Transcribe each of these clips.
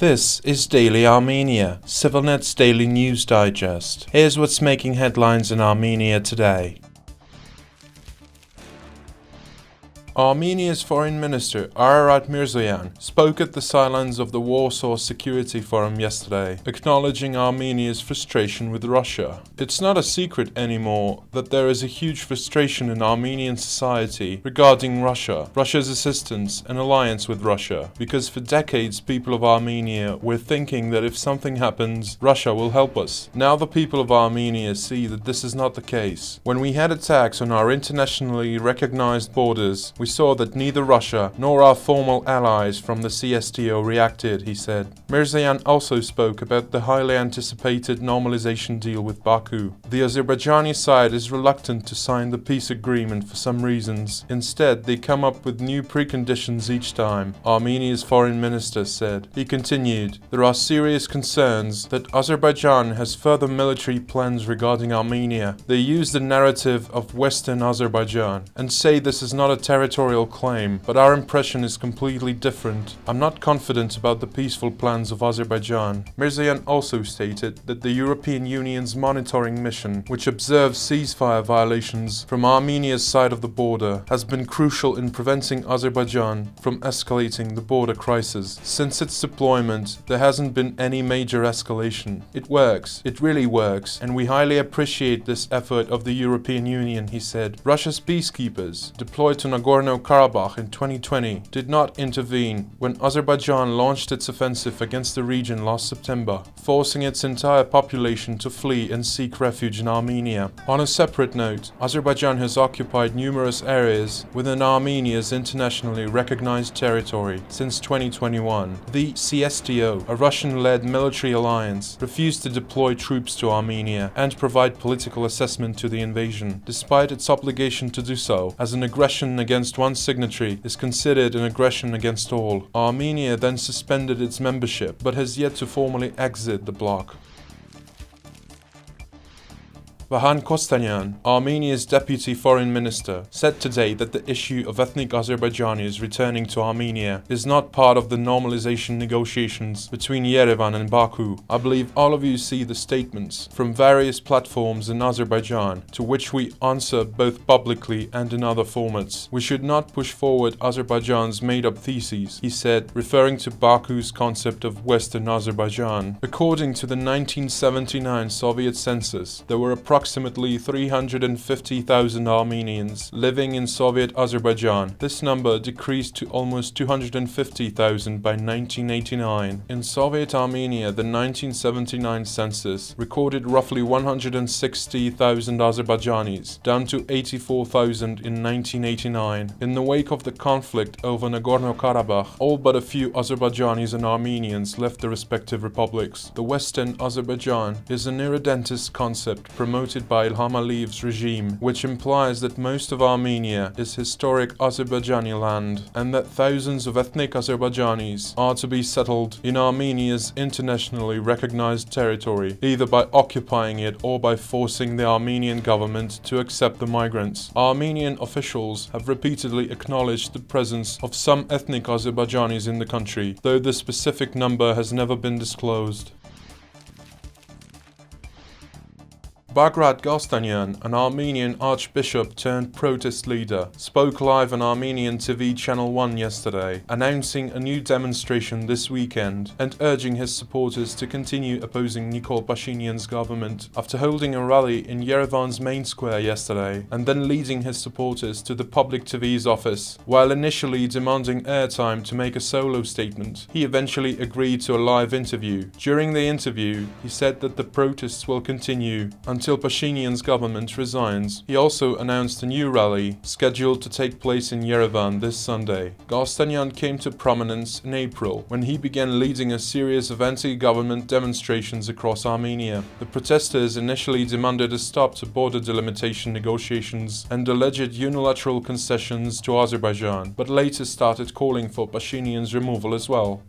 This is Daily Armenia, ＳiviLNeT's daily news digest. Here's what's making headlines in Armenia today. Armenia's Foreign Minister Ararat Mirzoyan spoke at the sidelines of the Warsaw Security Forum yesterday, acknowledging Armenia's frustration with Russia. It's not a secret anymore that there is a huge frustration in Armenian society regarding Russia, Russia's assistance and alliance with Russia, because for decades people of Armenia were thinking that if something happens, Russia will help us. Now the people of Armenia see that this is not the case. When we had attacks on our internationally recognized borders, we saw that neither Russia nor our formal allies from the CSTO reacted, he said. Mirzoyan also spoke about the highly anticipated normalization deal with Baku. The Azerbaijani side is reluctant to sign the peace agreement for some reasons. Instead, they come up with new preconditions each time, Armenia's foreign minister said. He continued, "There are serious concerns that Azerbaijan has further military plans regarding Armenia. They use the narrative of Western Azerbaijan and say this is not a territorial claim, but our impression is completely different. I'm not confident about the peaceful plans of Azerbaijan." Mirzoyan also stated that the European Union's monitoring mission, which observes ceasefire violations from Armenia's side of the border, has been crucial in preventing Azerbaijan from escalating the border crisis. Since its deployment, there hasn't been any major escalation. It works, it really works, and we highly appreciate this effort of the European Union, he said. Russia's peacekeepers, deployed to Nagorno-Karabakh in 2020, did not intervene when Azerbaijan launched its offensive against the region last September, forcing its entire population to flee and seek refuge in Armenia. On a separate note, Azerbaijan has occupied numerous areas within Armenia's internationally recognized territory since 2021. The CSTO, a Russian-led military alliance, refused to deploy troops to Armenia and provide political assessment to the invasion, despite its obligation to do so, as an aggression against one signatory is considered an aggression against all. Armenia then suspended its membership, but has yet to formally exit the bloc. Vahan Kostanyan, Armenia's deputy foreign minister, said today that the issue of ethnic Azerbaijanis returning to Armenia is not part of the normalization negotiations between Yerevan and Baku. "I believe all of you see the statements from various platforms in Azerbaijan, to which we answer both publicly and in other formats. We should not push forward Azerbaijan's made-up theses," he said, referring to Baku's concept of Western Azerbaijan. According to the 1979 Soviet census, there were approximately 350,000 Armenians living in Soviet Azerbaijan. This number decreased to almost 250,000 by 1989. In Soviet Armenia, the 1979 census recorded roughly 160,000 Azerbaijanis, down to 84,000 in 1989. In the wake of the conflict over Nagorno-Karabakh, all but a few Azerbaijanis and Armenians left the respective republics. The Western Azerbaijan is an irredentist concept promoted by Ilham Aliyev's regime, which implies that most of Armenia is historic Azerbaijani land and that thousands of ethnic Azerbaijanis are to be settled in Armenia's internationally recognized territory, either by occupying it or by forcing the Armenian government to accept the migrants. Armenian officials have repeatedly acknowledged the presence of some ethnic Azerbaijanis in the country, though the specific number has never been disclosed. Bagrat Galstanyan, an Armenian archbishop turned protest leader, spoke live on Armenian TV Channel 1 yesterday, announcing a new demonstration this weekend and urging his supporters to continue opposing Nikol Pashinyan's government. After holding a rally in Yerevan's main square yesterday and then leading his supporters to the public TV's office, while initially demanding airtime to make a solo statement, he eventually agreed to a live interview. During the interview, he said that the protests will continue until Pashinyan's government resigns. He also announced a new rally, scheduled to take place in Yerevan this Sunday. Galstanyan came to prominence in April, when he began leading a series of anti-government demonstrations across Armenia. The protesters initially demanded a stop to border delimitation negotiations and alleged unilateral concessions to Azerbaijan, but later started calling for Pashinyan's removal as well.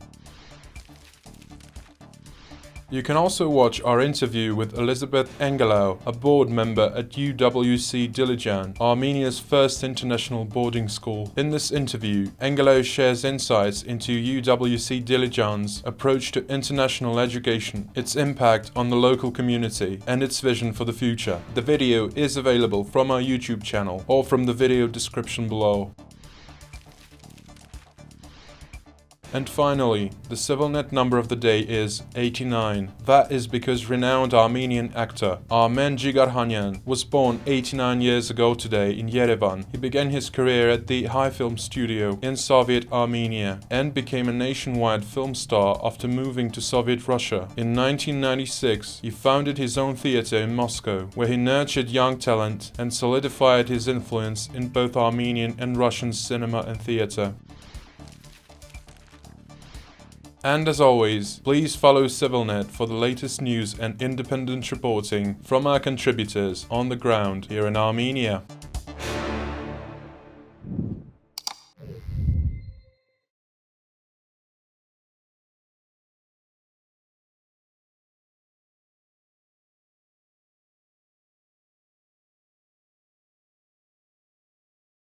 You can also watch our interview with Elizabeth Engelau, a board member at UWC Dilijan, Armenia's first international boarding school. In this interview, Engelau shares insights into UWC Dilijan's approach to international education, its impact on the local community, and its vision for the future. The video is available from our YouTube channel or from the video description below. And finally, the ＳիվիլՆեթ number of the day is 89. That is because renowned Armenian actor Armen Jigarhanyan was born 89 years ago today in Yerevan. He began his career at the High Film Studio in Soviet Armenia and became a nationwide film star after moving to Soviet Russia. In 1996, he founded his own theater in Moscow, where he nurtured young talent and solidified his influence in both Armenian and Russian cinema and theater. And as always, please follow ＳիվiլՆեթ for the latest news and independent reporting from our contributors on the ground here in Armenia.